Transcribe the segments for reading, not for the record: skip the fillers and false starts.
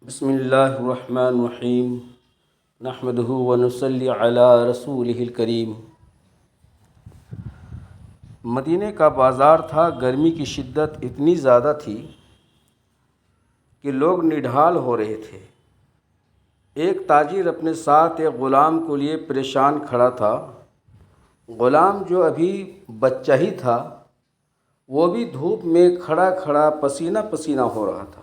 بسم اللہ الرحمن الرحیم نحمدہ ونصلی علی رسولہ الکریم۔ مدینہ کا بازار تھا، گرمی کی شدت اتنی زیادہ تھی کہ لوگ نڈھال ہو رہے تھے۔ ایک تاجر اپنے ساتھ ایک غلام کو لیے پریشان کھڑا تھا۔ غلام جو ابھی بچہ ہی تھا، وہ بھی دھوپ میں کھڑا کھڑا پسینہ پسینہ ہو رہا تھا۔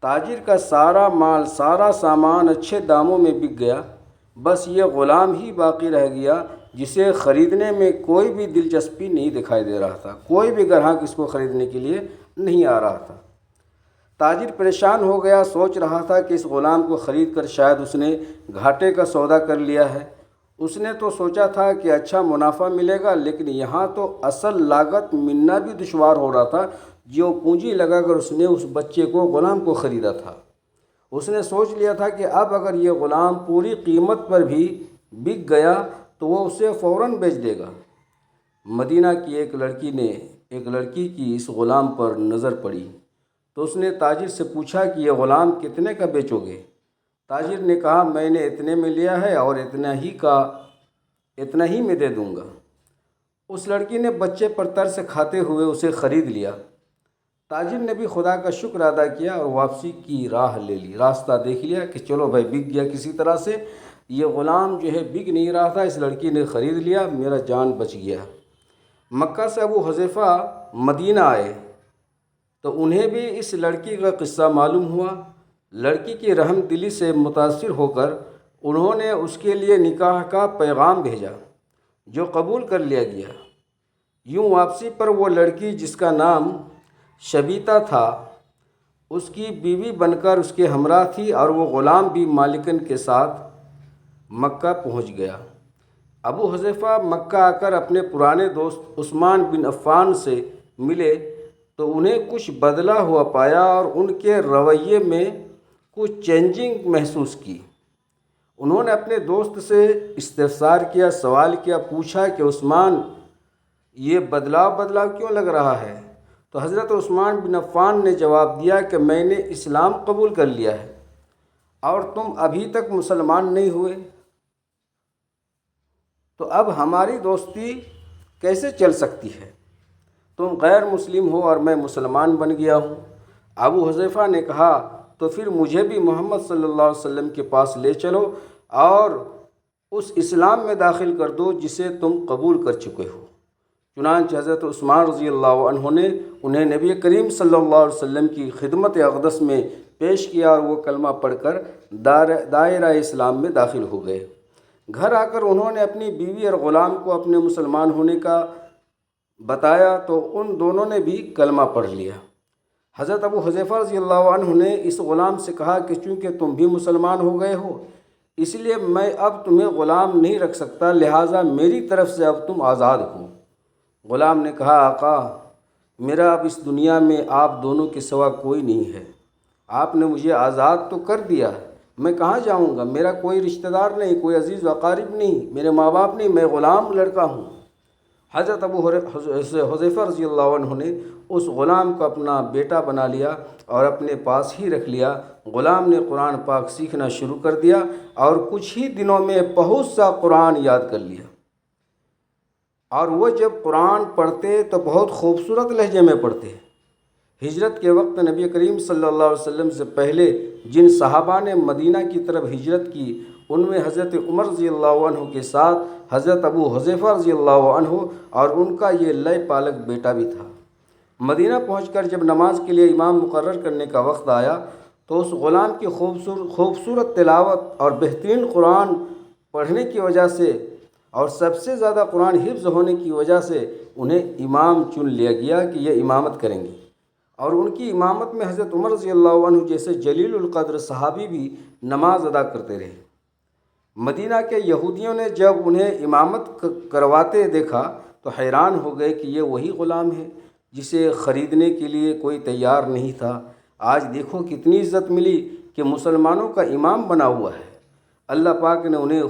تاجر کا سارا مال، سارا سامان اچھے داموں میں بک گیا، بس یہ غلام ہی باقی رہ گیا جسے خریدنے میں کوئی بھی دلچسپی نہیں دکھائی دے رہا تھا، کوئی بھی گراہک اس کو خریدنے کے لیے نہیں آ رہا تھا۔ تاجر پریشان ہو گیا، سوچ رہا تھا کہ اس غلام کو خرید کر شاید اس نے گھاٹے کا سودا کر لیا ہے۔ اس نے تو سوچا تھا کہ اچھا منافع ملے گا، لیکن یہاں تو اصل لاگت ملنا بھی دشوار ہو رہا تھا جو پونجی لگا کر اس نے اس بچے کو، غلام کو خریدا تھا۔ اس نے سوچ لیا تھا کہ اب اگر یہ غلام پوری قیمت پر بھی بک گیا تو وہ اسے فوراً بیچ دے گا۔ مدینہ کی ایک لڑکی کی اس غلام پر نظر پڑی تو اس نے تاجر سے پوچھا کہ یہ غلام کتنے کا بیچو گے؟ تاجر نے کہا، میں نے اتنے میں لیا ہے اور اتنا ہی میں دے دوں گا۔ اس لڑکی نے بچے پر ترس کھاتے ہوئے اسے خرید لیا۔ تاجر نے بھی خدا کا شکر ادا کیا اور واپسی کی راہ لے لی، راستہ دیکھ لیا کہ چلو بھائی بک گیا کسی طرح سے، یہ غلام جو ہے بک نہیں رہا تھا، اس لڑکی نے خرید لیا، میرا جان بچ گیا۔ مکہ سے ابو حذیفہ مدینہ آئے تو انہیں بھی اس لڑکی کا قصہ معلوم ہوا۔ لڑکی کی رحم دلی سے متاثر ہو کر انہوں نے اس کے لیے نکاح کا پیغام بھیجا جو قبول کر لیا گیا۔ یوں واپسی پر وہ لڑکی جس کا نام شبیتا تھا، اس کی بیوی بن کر اس کے ہمراہ تھی اور وہ غلام بھی مالکن کے ساتھ مکہ پہنچ گیا۔ ابو حذیفہ مکہ آ کر اپنے پرانے دوست عثمان بن عفان سے ملے تو انہیں کچھ بدلا ہوا پایا اور ان کے رویے میں کچھ چینجنگ محسوس کی۔ انہوں نے اپنے دوست سے استفسار کیا، سوال کیا، پوچھا کہ عثمان، یہ بدلاؤ کیوں لگ رہا ہے؟ تو حضرت عثمان بن عفان نے جواب دیا کہ میں نے اسلام قبول کر لیا ہے اور تم ابھی تک مسلمان نہیں ہوئے، تو اب ہماری دوستی کیسے چل سکتی ہے؟ تم غیر مسلم ہو اور میں مسلمان بن گیا ہوں۔ ابو حذیفہ نے کہا، تو پھر مجھے بھی محمد صلی اللہ علیہ وسلم کے پاس لے چلو اور اس اسلام میں داخل کر دو جسے تم قبول کر چکے ہو۔ چنانچہ حضرت عثمان رضی اللہ عنہ نے انہیں نبی کریم صلی اللہ علیہ وسلم کی خدمت اقدس میں پیش کیا اور وہ کلمہ پڑھ کر دائرہ اسلام میں داخل ہو گئے۔ گھر آ کر انہوں نے اپنی بیوی اور غلام کو اپنے مسلمان ہونے کا بتایا تو ان دونوں نے بھی کلمہ پڑھ لیا۔ حضرت ابو حذیفہ رضی اللہ عنہ نے اس غلام سے کہا کہ چونکہ تم بھی مسلمان ہو گئے ہو، اس لیے میں اب تمہیں غلام نہیں رکھ سکتا، لہٰذا میری طرف سے اب تم آزاد ہو۔ غلام نے کہا، آقا، میرا اب اس دنیا میں آپ دونوں کے سوا کوئی نہیں ہے، آپ نے مجھے آزاد تو کر دیا، میں کہاں جاؤں گا؟ میرا کوئی رشتہ دار نہیں، کوئی عزیز و اقارب نہیں، میرے ماں باپ نہیں، میں غلام لڑکا ہوں۔ حضرت ابو حذیفہ رضی اللہ عنہ نے اس غلام کو اپنا بیٹا بنا لیا اور اپنے پاس ہی رکھ لیا۔ غلام نے قرآن پاک سیکھنا شروع کر دیا اور کچھ ہی دنوں میں بہت سا قرآن یاد کر لیا، اور وہ جب قرآن پڑھتے تو بہت خوبصورت لہجے میں پڑھتے۔ ہجرت کے وقت نبی کریم صلی اللہ علیہ وسلم سے پہلے جن صحابہ نے مدینہ کی طرف ہجرت کی، ان میں حضرت عمر رضی اللہ عنہ کے ساتھ حضرت ابو حذیفہ رضی اللہ عنہ اور ان کا یہ لئے پالک بیٹا بھی تھا۔ مدینہ پہنچ کر جب نماز کے لیے امام مقرر کرنے کا وقت آیا تو اس غلام کی خوبصورت تلاوت اور بہترین قرآن پڑھنے کی وجہ سے اور سب سے زیادہ قرآن حفظ ہونے کی وجہ سے انہیں امام چن لیا گیا کہ یہ امامت کریں گے، اور ان کی امامت میں حضرت عمر رضی اللہ عنہ جیسے جلیل القدر صحابی بھی نماز ادا کرتے رہے۔ مدینہ کے یہودیوں نے جب انہیں امامت کرواتے دیکھا تو حیران ہو گئے کہ یہ وہی غلام ہے جسے خریدنے کے لیے کوئی تیار نہیں تھا۔ آج دیکھو کتنی عزت ملی کہ مسلمانوں کا امام بنا ہوا ہے۔ اللہ پاک نے انہیں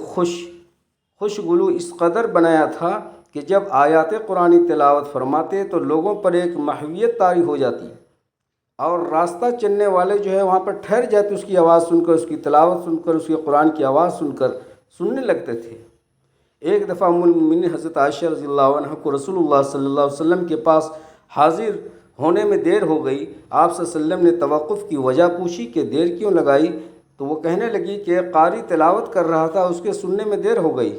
خوشگلو اس قدر بنایا تھا کہ جب آیات قرآنی تلاوت فرماتے تو لوگوں پر ایک محویت طاری ہو جاتی اور راستہ چلنے والے جو ہے وہاں پر ٹھہر جاتے اس کی آواز سن کر، اس کی تلاوت سن کر، اس کی قرآن کی آواز سن کر سننے لگتے تھے۔ ایک دفعہ ام المؤمنین حضرت عائشہ رضی اللہ عنہ کو رسول اللہ صلی اللہ علیہ وسلم کے پاس حاضر ہونے میں دیر ہو گئی۔ آپ صلی اللہ علیہ وسلم نے توقف کی وجہ پوچھی کہ دیر کیوں لگائی، تو وہ کہنے لگی کہ قاری تلاوت کر رہا تھا، اس کے سننے میں دیر ہو گئی،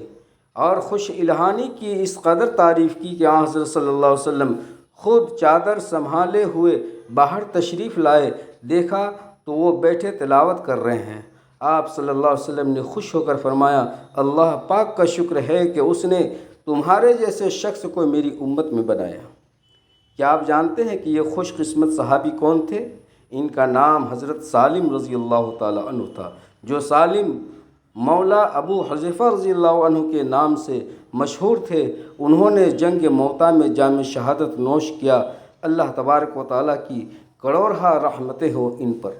اور خوش الہانی کی اس قدر تعریف کی کہ آن حضرت صلی اللہ علیہ وسلم خود چادر سنبھالے ہوئے باہر تشریف لائے، دیکھا تو وہ بیٹھے تلاوت کر رہے ہیں۔ آپ صلی اللہ علیہ وسلم نے خوش ہو کر فرمایا، اللہ پاک کا شکر ہے کہ اس نے تمہارے جیسے شخص کو میری امت میں بنایا۔ کیا آپ جانتے ہیں کہ یہ خوش قسمت صحابی کون تھے؟ ان کا نام حضرت سالم رضی اللہ تعالی عنہ تھا، جو سالم مولا ابو حذیفہ رضی اللہ عنہ کے نام سے مشہور تھے۔ انہوں نے جنگ موتا میں جام شہادت نوش کیا۔ اللہ تبارک و تعالیٰ کی کروڑہ رحمتیں ہوں ان پر۔